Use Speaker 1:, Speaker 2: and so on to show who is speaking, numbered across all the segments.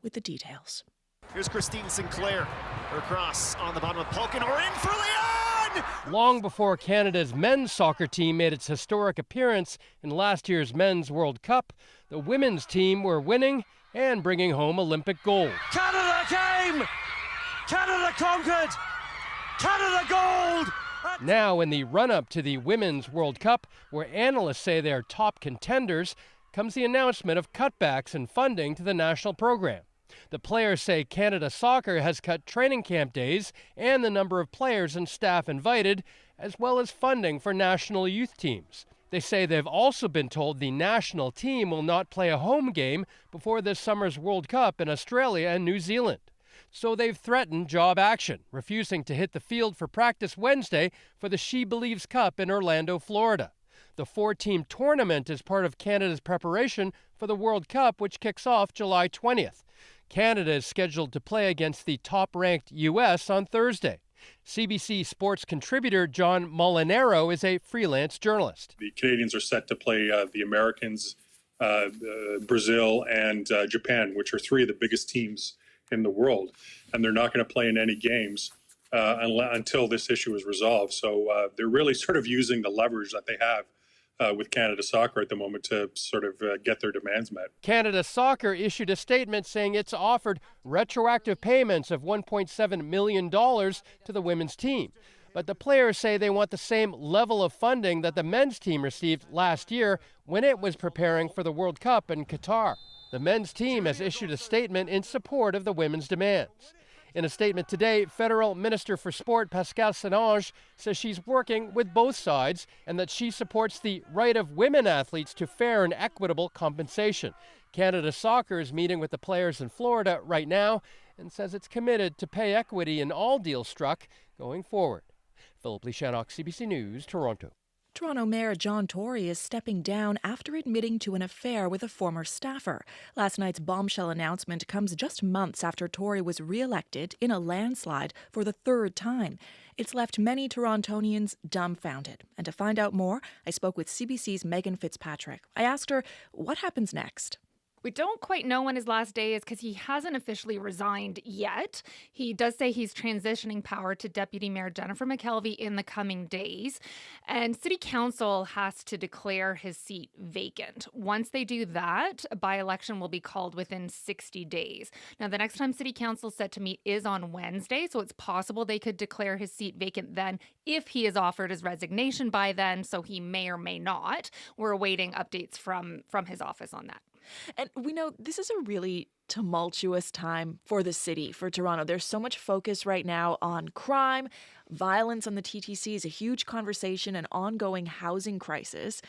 Speaker 1: with the details.
Speaker 2: Here's Christine Sinclair. Her cross on the bottom of Polkin, or in for Leon!
Speaker 3: Long before Canada's men's soccer team made its historic appearance in last year's Men's World Cup, the women's team were winning and bringing home Olympic gold.
Speaker 4: Canada came! Canada conquered! Canada gold!
Speaker 3: Now, in the run-up to the Women's World Cup, where analysts say they're top contenders, comes the announcement of cutbacks in funding to the national program. The players say Canada Soccer has cut training camp days and the number of players and staff invited, as well as funding for national youth teams. They say they've also been told the national team will not play a home game before this summer's World Cup in Australia and New Zealand. So they've threatened job action, refusing to hit the field for practice Wednesday for the She Believes Cup in Orlando, Florida. The 4-team tournament is part of Canada's preparation for the World Cup, which kicks off July 20th. Canada is scheduled to play against the top-ranked U.S. on Thursday. CBC sports contributor John Molinaro is a freelance journalist.
Speaker 5: The Canadians are set to play the Americans, Brazil, and Japan, which are three of the biggest teams in the world, and they're not going to play in any games until this issue is resolved. So they're really sort of using the leverage that they have with Canada Soccer at the moment to sort of get their demands met.
Speaker 3: Canada Soccer issued a statement saying it's offered retroactive payments of $1.7 million to the women's team. But the players say they want the same level of funding that the men's team received last year when it was preparing for the World Cup in Qatar. The men's team has issued a statement in support of the women's demands. In a statement today, Federal Minister for Sport Pascale St-Onge says she's working with both sides and that she supports the right of women athletes to fair and equitable compensation. Canada Soccer is meeting with the players in Florida right now and says it's committed to pay equity in all deals struck going forward. Philip Lishanok, CBC News, Toronto.
Speaker 1: Toronto Mayor John Tory is stepping down after admitting to an affair with a former staffer. Last night's bombshell announcement comes just months after Tory was re-elected in a landslide for the third time. It's left many Torontonians dumbfounded. And to find out more, I spoke with CBC's Megan Fitzpatrick. I asked her, what happens next?
Speaker 6: We don't quite know when his last day is because he hasn't officially resigned yet. He does say he's transitioning power to Deputy Mayor Jennifer McKelvey in the coming days. And City Council has to declare his seat vacant. Once they do that, a by-election will be called within 60 days. Now, the next time City Council is set to meet is on Wednesday, so it's possible they could declare his seat vacant then if he is offered his resignation by then, so he may or may not. We're awaiting updates from his office on that.
Speaker 1: And we know this is a really tumultuous time for the city, for Toronto. There's so much focus right now on crime. Violence on the TTC is a huge conversation, an ongoing housing crisis.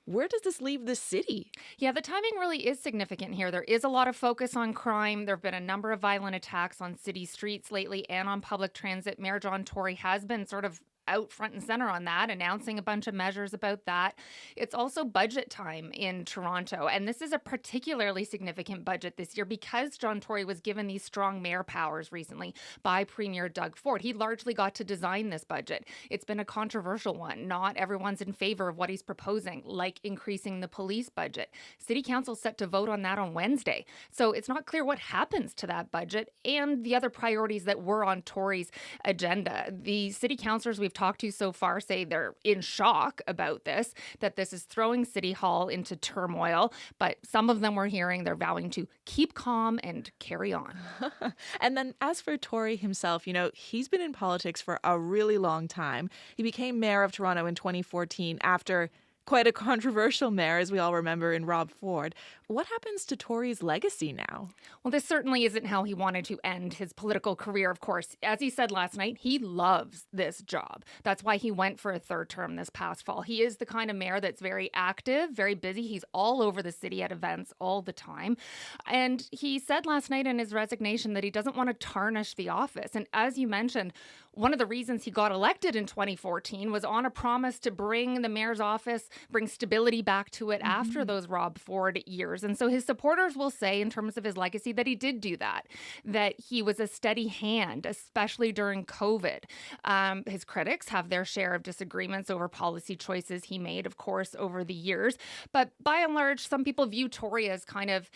Speaker 1: Where does this leave the city?
Speaker 6: Yeah, the timing really is significant here. There is a lot of focus on crime. There have been a number of violent attacks on city streets lately and on public transit. Mayor John Tory has been sort of out front and center on that, announcing a bunch of measures about that. It's also budget time in Toronto, and this is a particularly significant budget this year because John Tory was given these strong mayor powers recently by Premier Doug Ford. He largely got to design this budget. It's been a controversial one. Not everyone's in favor of what he's proposing, like increasing the police budget. City Council's set to vote on that on Wednesday, so it's not clear what happens to that budget and the other priorities that were on Tory's agenda. The city councillors we've talked to so far say they're in shock about this, that this is throwing City Hall into turmoil. But some of them we're hearing they're vowing to keep calm and carry on.
Speaker 1: And then as for Tory himself, he's been in politics for a really long time. He became mayor of Toronto in 2014 after quite a controversial mayor, as we all remember, in Rob Ford. What happens to Tory's legacy now?
Speaker 6: Well, this certainly isn't how he wanted to end his political career, of course. As he said last night, he loves this job. That's why he went for a third term this past fall. He is the kind of mayor that's very active, very busy. He's all over the city at events all the time. And he said last night in his resignation that he doesn't want to tarnish the office. And as you mentioned, One of the reasons he got elected in 2014 was on a promise to bring the mayor's office, bring stability back to it after those Rob Ford years. And so his supporters will say, in terms of his legacy, that he did do that he was a steady hand, especially during COVID. His critics have their share of disagreements over policy choices he made, of course, over the years. But by and large, some people view Tory as kind of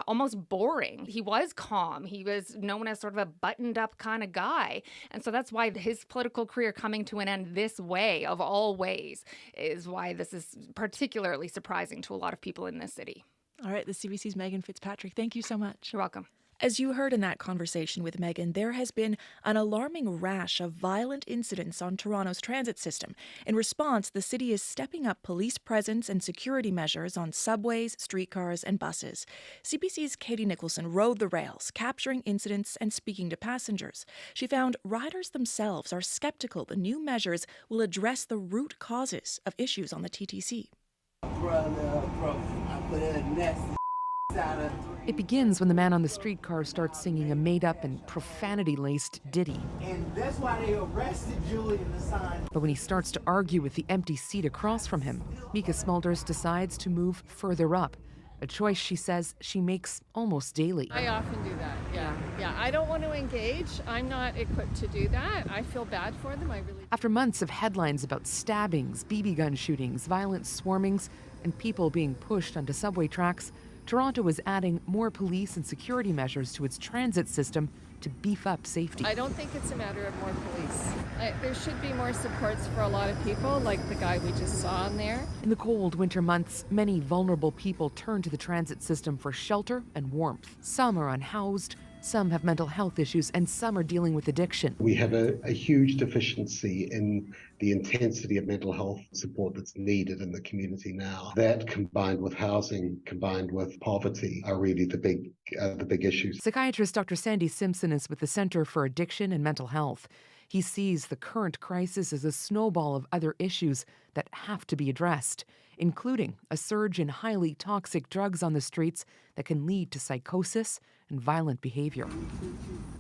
Speaker 6: almost boring. He was calm. He was known as sort of a buttoned up kind of guy. And so that's why his political career coming to an end this way, of all ways, is why this is particularly surprising to a lot of people in this city.
Speaker 1: All right, the CBC's Megan Fitzpatrick. Thank you so much.
Speaker 6: You're welcome.
Speaker 1: As you heard in that conversation with Megan, there has been an alarming rash of violent incidents on Toronto's transit system. In response, the city is stepping up police presence and security measures on subways, streetcars, and buses. CBC's Katie Nicholson rode the rails, capturing incidents and speaking to passengers. She found riders themselves are skeptical the new measures will address the root causes of issues on the TTC.
Speaker 7: It begins when the man on the streetcar starts singing a made-up and profanity-laced ditty.
Speaker 8: And that's why they arrested Julian Assange.
Speaker 7: But when he starts to argue with the empty seat across from him, Mika Smulders decides to move further up, a choice she says she makes almost daily.
Speaker 9: I often do that, yeah. I don't want to engage. I'm not equipped to do that. I feel bad for them, I really do.
Speaker 7: After months of headlines about stabbings, BB gun shootings, violent swarmings, and people being pushed onto subway tracks, Toronto is adding more police and security measures to its transit system to beef up safety.
Speaker 9: I don't think it's a matter of more police. There should be more supports for a lot of people, like the guy we just saw in there.
Speaker 7: In the cold winter months, many vulnerable people turn to the transit system for shelter and warmth. Some are unhoused, some have mental health issues, and some are dealing with addiction.
Speaker 10: We have a huge deficiency in the intensity of mental health support that's needed in the community now. That, combined with housing, combined with poverty, are really the big issues.
Speaker 7: Psychiatrist Dr. Sandy Simpson is with the Centre for Addiction and Mental Health. He sees the current crisis as a snowball of other issues that have to be addressed, including a surge in highly toxic drugs on the streets that can lead to psychosis and violent behavior.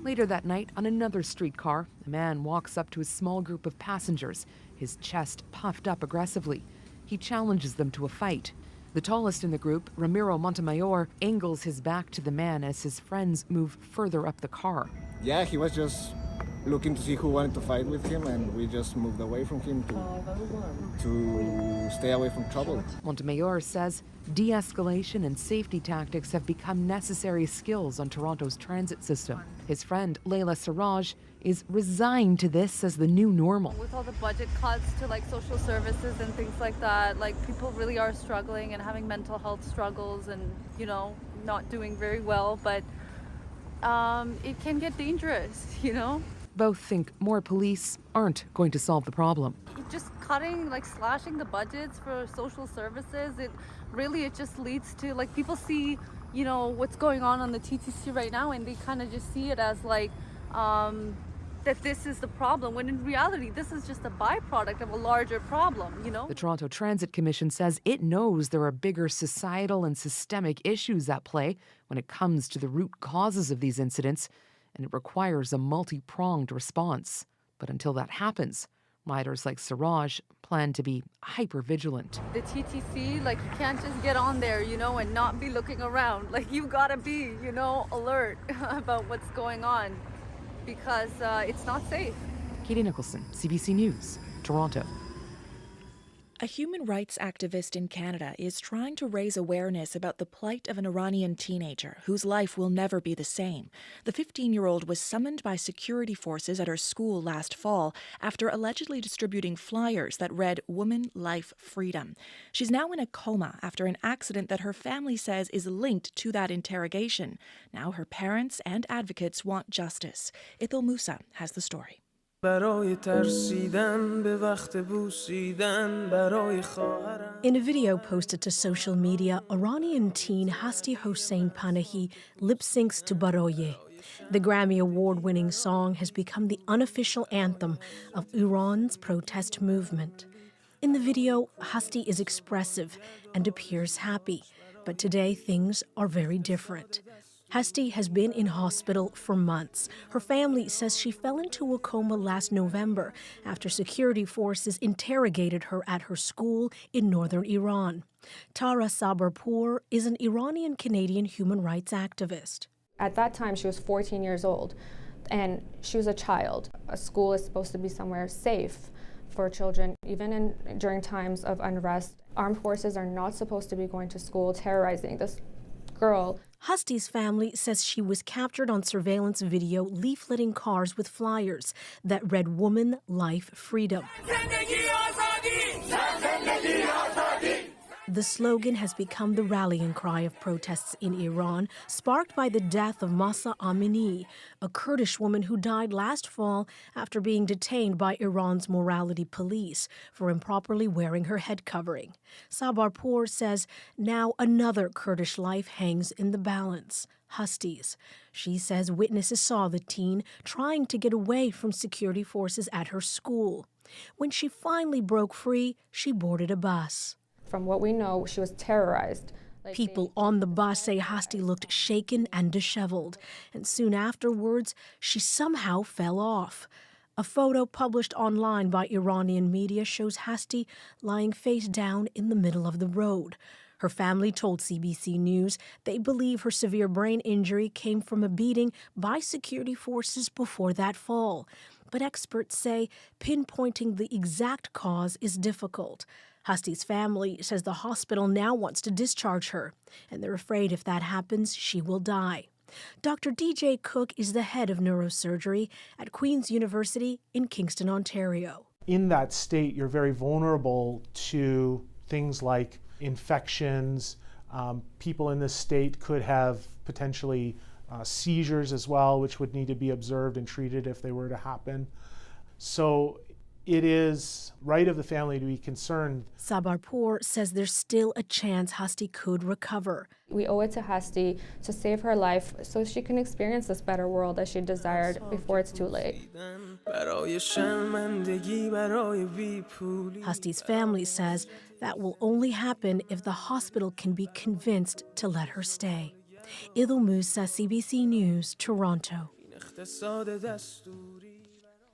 Speaker 7: Later that night, on another streetcar, a man walks up to a small group of passengers, his chest puffed up aggressively. He challenges them to a fight. The tallest in the group, Ramiro Montemayor, angles his back to the man as his friends move further up the car.
Speaker 11: Yeah, he was just looking to see who wanted to fight with him, and we just moved away from him to stay away from trouble.
Speaker 7: Montemayor says de-escalation and safety tactics have become necessary skills on Toronto's transit system. His friend, Leila Siraj, is resigned to this as the new normal.
Speaker 12: With all the budget cuts to social services and things like that, people really are struggling and having mental health struggles and, not doing very well, but it can get dangerous,
Speaker 7: Both think more police aren't going to solve the problem.
Speaker 12: Just cutting, slashing the budgets for social services, it just leads to, people see, what's going on the TTC right now, and they kind of just see it as, that this is the problem, when in reality, this is just a byproduct of a larger problem,
Speaker 7: The Toronto Transit Commission says it knows there are bigger societal and systemic issues at play when it comes to the root causes of these incidents, and it requires a multi-pronged response. But until that happens, riders like Siraj plan to be hyper-vigilant.
Speaker 12: The TTC, you can't just get on there, and not be looking around. You gotta be, alert about what's going on, because it's not safe.
Speaker 7: Katie Nicholson, CBC News, Toronto.
Speaker 1: A human rights activist in Canada is trying to raise awareness about the plight of an Iranian teenager whose life will never be the same. The 15-year-old was summoned by security forces at her school last fall after allegedly distributing flyers that read "Woman, Life, Freedom." She's now in a coma after an accident that her family says is linked to that interrogation. Now her parents and advocates want justice. Ithil Musa has the story.
Speaker 13: In a video posted to social media, Iranian teen Hasti Hossein Panahi lip-syncs to Baroye. The Grammy Award-winning song has become the unofficial anthem of Iran's protest movement. In the video, Hasti is expressive and appears happy, but today things are very different. Hasti has been in hospital for months. Her family says she fell into a coma last November after security forces interrogated her at her school in northern Iran. Tara Sabarpour is an Iranian-Canadian human rights activist.
Speaker 14: At that time, she was 14 years old, and she was a child. A school is supposed to be somewhere safe for children, even during times of unrest. Armed forces are not supposed to be going to school terrorizing this girl.
Speaker 13: Hasti's family says she was captured on surveillance video leafleting cars with flyers that read "Woman, Life, Freedom." The slogan has become the rallying cry of protests in Iran, sparked by the death of Mahsa Amini, a Kurdish woman who died last fall after being detained by Iran's morality police for improperly wearing her head covering. Sabarpour says now another Kurdish life hangs in the balance, Hasti's. She says witnesses saw the teen trying to get away from security forces at her school. When she finally broke free, she boarded a bus.
Speaker 14: From what we know, she was terrorized.
Speaker 13: People on the bus say Hasti looked shaken and disheveled, and soon afterwards, she somehow fell off. A photo published online by Iranian media shows Hasti lying face down in the middle of the road. Her family told CBC News they believe her severe brain injury came from a beating by security forces before that fall. But experts say pinpointing the exact cause is difficult. Hasti's family says the hospital now wants to discharge her, and they're afraid if that happens, she will die. Dr. DJ Cook is the head of neurosurgery at Queen's University in Kingston, Ontario.
Speaker 15: In that state, you're very vulnerable to things like infections. People in this state could have potentially seizures as well, which would need to be observed and treated if they were to happen. So it is right of the family to be concerned.
Speaker 13: Sabarpour says there's still a chance Hasti could recover.
Speaker 14: We owe it to Hasti to save her life so she can experience this better world that she desired before it's too late.
Speaker 13: Hasti's family says that will only happen if the hospital can be convinced to let her stay. Idil Musa, CBC News, Toronto.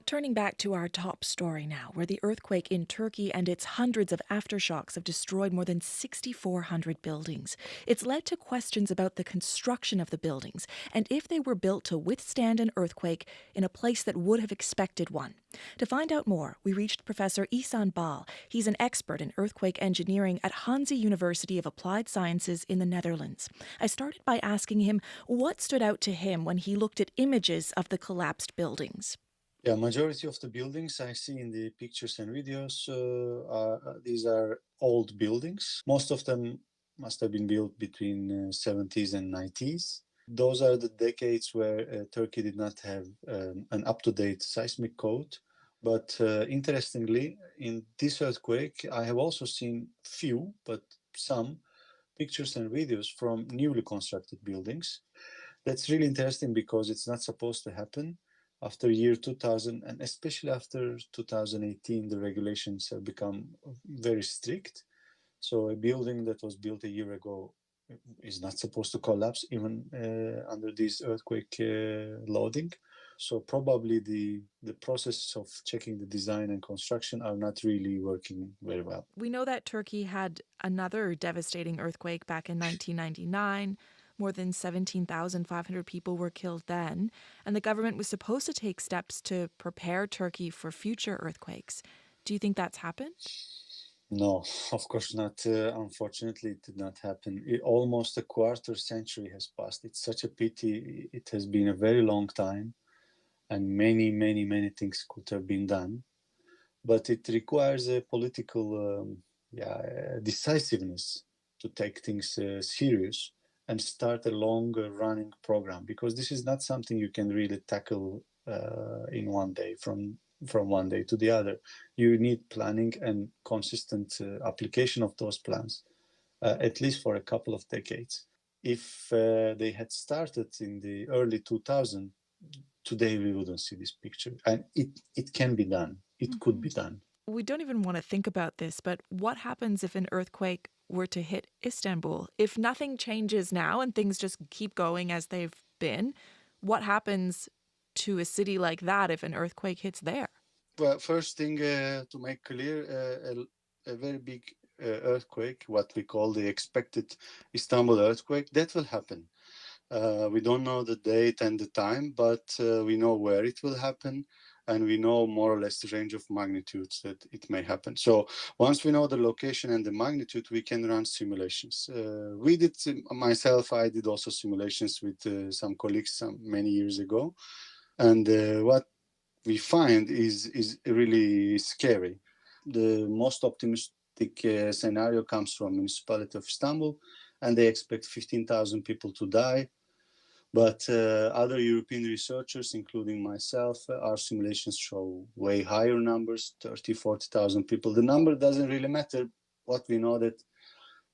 Speaker 1: Turning back to our top story now, where the earthquake in Turkey and its hundreds of aftershocks have destroyed more than 6,400 buildings. It's led to questions about the construction of the buildings and if they were built to withstand an earthquake in a place that would have expected one. To find out more, we reached Professor Ihsan Bal. He's an expert in earthquake engineering at Hanze University of Applied Sciences in the Netherlands. I started by asking him what stood out to him when he looked at images of the collapsed buildings.
Speaker 16: Yeah, majority of the buildings I see in the pictures and videos, these are old buildings. Most of them must have been built between 70s and 90s. Those are the decades where Turkey did not have an up-to-date seismic code. But interestingly, in this earthquake, I have also seen few, but some pictures and videos from newly constructed buildings. That's really interesting because it's not supposed to happen. After year 2000, and especially after 2018, the regulations have become very strict. So a building that was built a year ago is not supposed to collapse even under this earthquake loading. So probably the process of checking the design and construction are not really working very well.
Speaker 1: We know that Turkey had another devastating earthquake back in 1999. More than 17,500 people were killed then, and the government was supposed to take steps to prepare Turkey for future earthquakes. Do you think that's happened?
Speaker 16: No, of course not. Unfortunately, it did not happen. Almost a quarter century has passed. It's such a pity. It has been a very long time, and many things could have been done. But it requires a political decisiveness to take things serious and start a long-running program, because this is not something you can really tackle in one day, from one day to the other. You need planning and consistent application of those plans, at least for a couple of decades. If they had started in the early 2000s, today we wouldn't see this picture. And it can be done. It could be done.
Speaker 1: We don't even want to think about this, but what happens if an earthquake were to hit Istanbul? If nothing changes now and things just keep going as they've been, what happens to a city like that if an earthquake hits there?
Speaker 16: Well, first thing to make clear, a very big earthquake, what we call the expected Istanbul earthquake, that will happen. We don't know the date and the time, but we know where it will happen, and we know more or less the range of magnitudes that it may happen. So once we know the location and the magnitude, we can run simulations. We did, myself, I did also simulations with some colleagues many years ago. And what we find is really scary. The most optimistic scenario comes from municipality of Istanbul, and they expect 15,000 people to die. But other European researchers, including myself, our simulations show way higher numbers, 30, 40,000 people. The number doesn't really matter. What we know that,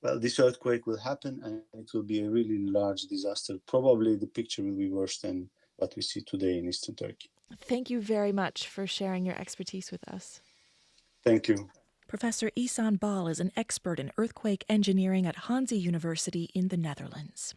Speaker 16: well, this earthquake will happen and it will be a really large disaster. Probably the picture will be worse than what we see today in Eastern Turkey.
Speaker 1: Thank you very much for sharing your expertise with us.
Speaker 16: Thank you.
Speaker 1: Professor Ihsan Bal is an expert in earthquake engineering at Hanze University in the Netherlands.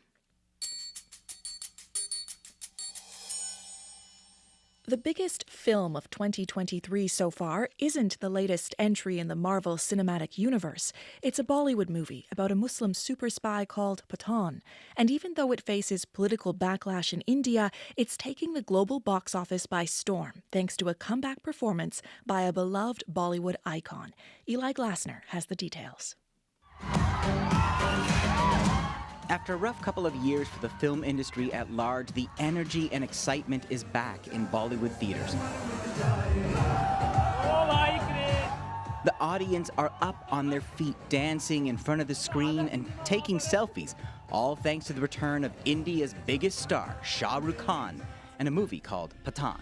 Speaker 1: The biggest film of 2023 so far isn't the latest entry in the Marvel Cinematic Universe. It's a Bollywood movie about a Muslim super spy called Pathan. And even though it faces political backlash in India, it's taking the global box office by storm, thanks to a comeback performance by a beloved Bollywood icon. Eli Glasner has the details.
Speaker 17: After a rough couple of years for the film industry at large, the energy and excitement is back in Bollywood theaters. The audience are up on their feet, dancing in front of the screen and taking selfies, all thanks to the return of India's biggest star, Shah Rukh Khan, and a movie called Pathan.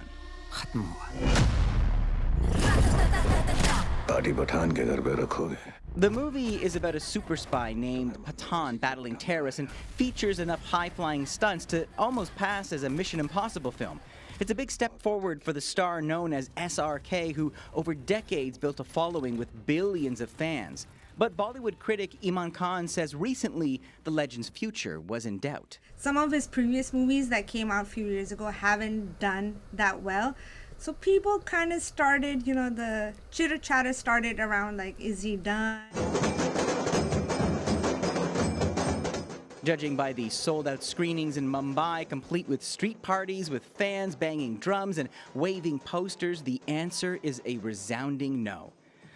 Speaker 17: The movie is about a super spy named Pathan battling terrorists and features enough high-flying stunts to almost pass as a Mission Impossible film. It's a big step forward for the star known as SRK, who over decades built a following with billions of fans. But Bollywood critic Iman Khan says recently the legend's future was in doubt.
Speaker 18: Some of his previous movies that came out a few years ago haven't done that well. So people kind of started, the chitter-chatter started around like, is he done?
Speaker 17: Judging by the sold-out screenings in Mumbai, complete with street parties, with fans banging drums and waving posters, the answer is a resounding no.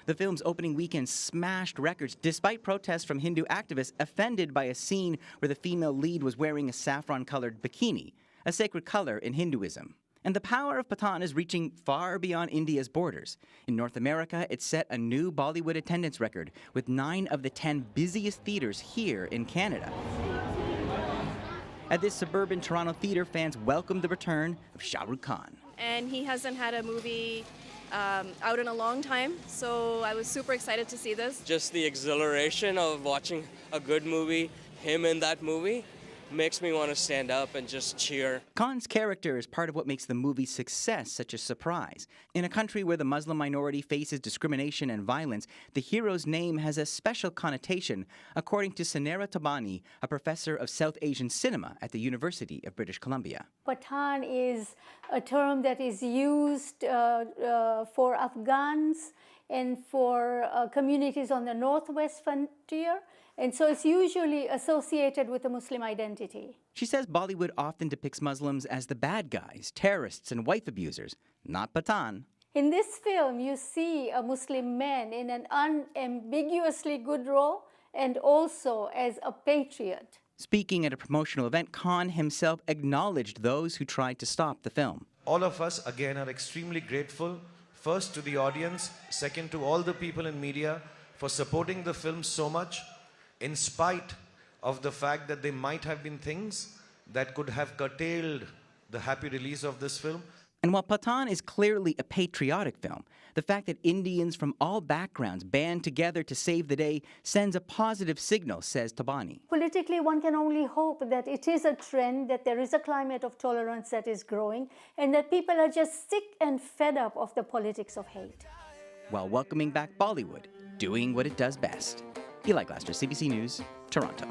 Speaker 17: The film's opening weekend smashed records despite protests from Hindu activists offended by a scene where the female lead was wearing a saffron-colored bikini, a sacred color in Hinduism. And the power of Pathan is reaching far beyond India's borders. In North America, it set a new Bollywood attendance record with 9 of the 10 busiest theaters here in Canada. At this suburban Toronto theater, fans welcomed the return of Shah Rukh Khan.
Speaker 19: And he hasn't had a movie out in a long time, so I was super excited to see this.
Speaker 20: Just the exhilaration of watching a good movie, him in that movie, makes me want to stand up and just cheer.
Speaker 17: Khan's character is part of what makes the movie's success such a surprise. In a country where the Muslim minority faces discrimination and violence, the hero's name has a special connotation, according to Sanera Tabani, a professor of South Asian cinema at the University of British Columbia.
Speaker 21: Pathan is a term that is used for Afghans and for communities on the northwest frontier. And so it's usually associated with a Muslim identity.
Speaker 17: She says Bollywood often depicts Muslims as the bad guys, terrorists, and wife abusers, not Pathan.
Speaker 21: In this film, you see a Muslim man in an unambiguously good role and also as a patriot.
Speaker 17: Speaking at a promotional event, Khan himself acknowledged those who tried to stop the film.
Speaker 22: All of us, again, are extremely grateful, first to the audience, second to all the people in media for supporting the film so much, in spite of the fact that there might have been things that could have curtailed the happy release of this film.
Speaker 17: And while Pathan is clearly a patriotic film, the fact that Indians from all backgrounds band together to save the day sends a positive signal, says Tabani.
Speaker 21: Politically, one can only hope that it is a trend, that there is a climate of tolerance that is growing, and that people are just sick and fed up of the politics of hate.
Speaker 17: while welcoming back Bollywood, doing what it does best. Eli Glaster, CBC News, Toronto.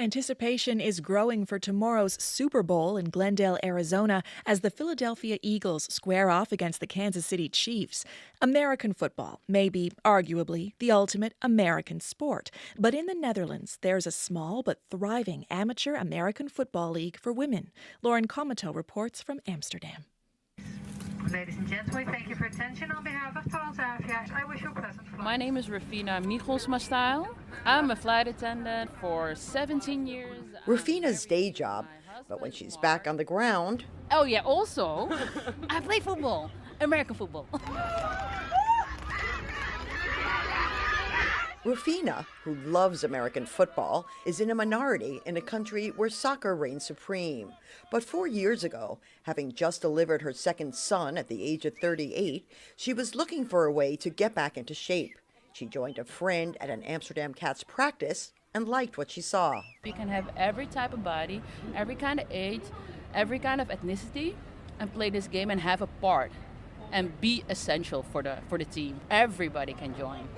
Speaker 1: Anticipation is growing for tomorrow's Super Bowl in Glendale, Arizona, as the Philadelphia Eagles square off against the Kansas City Chiefs. American football may be, arguably, the ultimate American sport. But in the Netherlands, there's a small but thriving amateur American football league for women. Lauren Comato reports from Amsterdam.
Speaker 2: Ladies and gentlemen, thank you for attention. On behalf of Transavia, I wish you a pleasant flight.
Speaker 4: My name is Rafina Nicholson. I'm a flight attendant for 17 years.
Speaker 23: Rufina's day job, but when she's back on the ground...
Speaker 4: Oh yeah, also, I play football, American football.
Speaker 23: Rufina, who loves American football, is in a minority in a country where soccer reigns supreme. But 4 years ago, having just delivered her second son at the age of 38, she was looking for a way to get back into shape. She joined a friend at an Amsterdam Cats practice and liked what she saw.
Speaker 4: You can have every type of body, every kind of age, every kind of ethnicity, and play this game and have a part and be essential for the team. Everybody can join.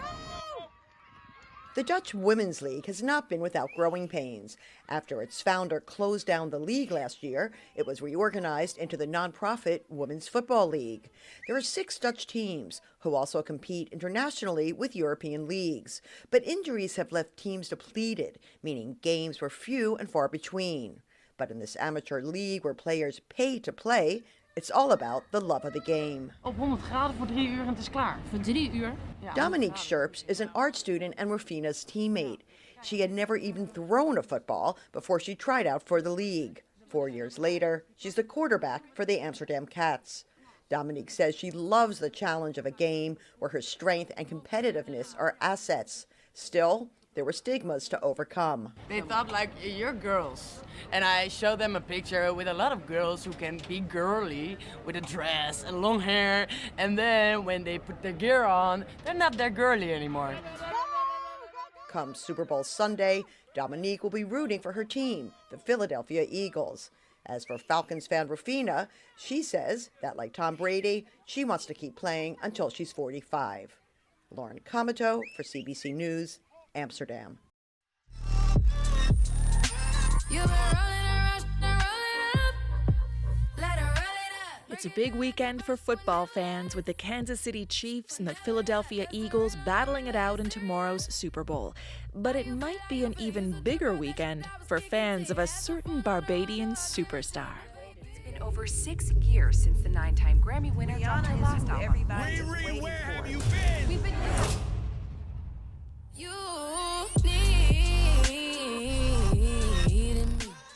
Speaker 23: The Dutch Women's League has not been without growing pains. After its founder closed down the league last year, it was reorganized into the nonprofit Women's Football League. There are 6 Dutch teams who also compete internationally with European leagues. But injuries have left teams depleted, meaning games were few and far between. But in this amateur league where players pay to play, it's all about the love of the game.
Speaker 4: Op 100 graden voor 3 uur en het is klaar. Voor 3 uur?
Speaker 23: Dominique Scherps is an art student and Rufina's teammate. She had never even thrown a football before she tried out for the league. 4 years later, she's the quarterback for the Amsterdam Cats. Dominique says she loves the challenge of a game where her strength and competitiveness are assets. Still, there were stigmas to overcome.
Speaker 24: They thought, like, you're girls. And I showed them a picture with a lot of girls who can be girly with a dress and long hair. And then when they put their gear on, they're not that girly anymore.
Speaker 23: Come Super Bowl Sunday, Dominique will be rooting for her team, the Philadelphia Eagles. As for Falcons fan Rufina, she says that, like Tom Brady, she wants to keep playing until she's 45. Lauren Comato for CBC News, Amsterdam.
Speaker 1: It's a big weekend for football fans, with the Kansas City Chiefs and the Philadelphia Eagles battling it out in tomorrow's Super Bowl. But it might be an even bigger weekend for fans of a certain Barbadian superstar.
Speaker 7: It's been over 6 years since the 9-time Grammy winner dropped her last album.
Speaker 8: Riri, where have you been?
Speaker 7: We've been...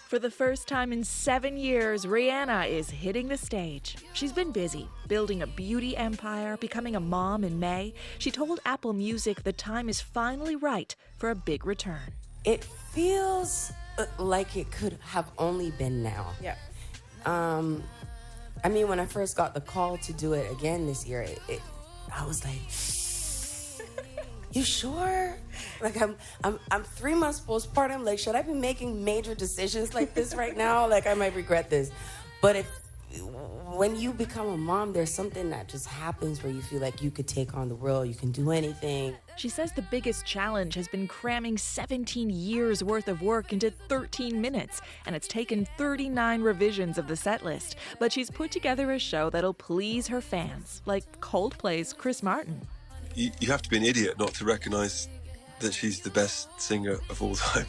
Speaker 1: For the first time in 7 years, Rihanna is hitting the stage. She's been busy, building a beauty empire, becoming a mom in May. She told Apple Music the time is finally right for a big return.
Speaker 25: It feels like it could have only been now.
Speaker 7: Yeah.
Speaker 25: I mean, when I first got the call to do it again this year, I was like, you sure? Like, I'm 3 months postpartum. Like, should I be making major decisions like this right now? Like, I might regret this. But when you become a mom, there's something that just happens where you feel like you could take on the world, you can do anything.
Speaker 1: She says the biggest challenge has been cramming 17 years worth of work into 13 minutes, and it's taken 39 revisions of the set list. But she's put together a show that'll please her fans, like Coldplay's Chris Martin.
Speaker 26: You have to be an idiot not to recognize that she's the best singer of all time.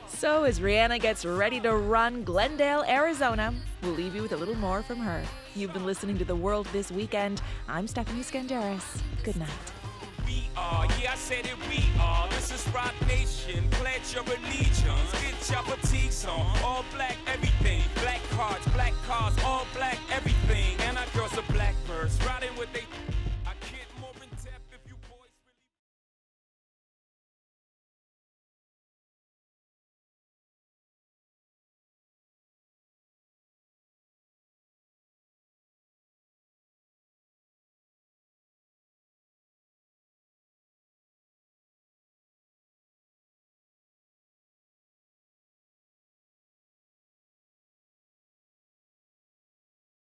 Speaker 1: So as Rihanna gets ready to run Glendale, Arizona, we'll leave you with a little more from her. You've been listening to The World This Weekend. I'm Stephanie Skandaris. Good night.
Speaker 27: We are, yeah, I said it, we are. This is Rock Nation. Pledge your allegiance. Get your boutiques on. All black, everything. Black cars, all black, everything. And our girls are blackbirds. Riding with they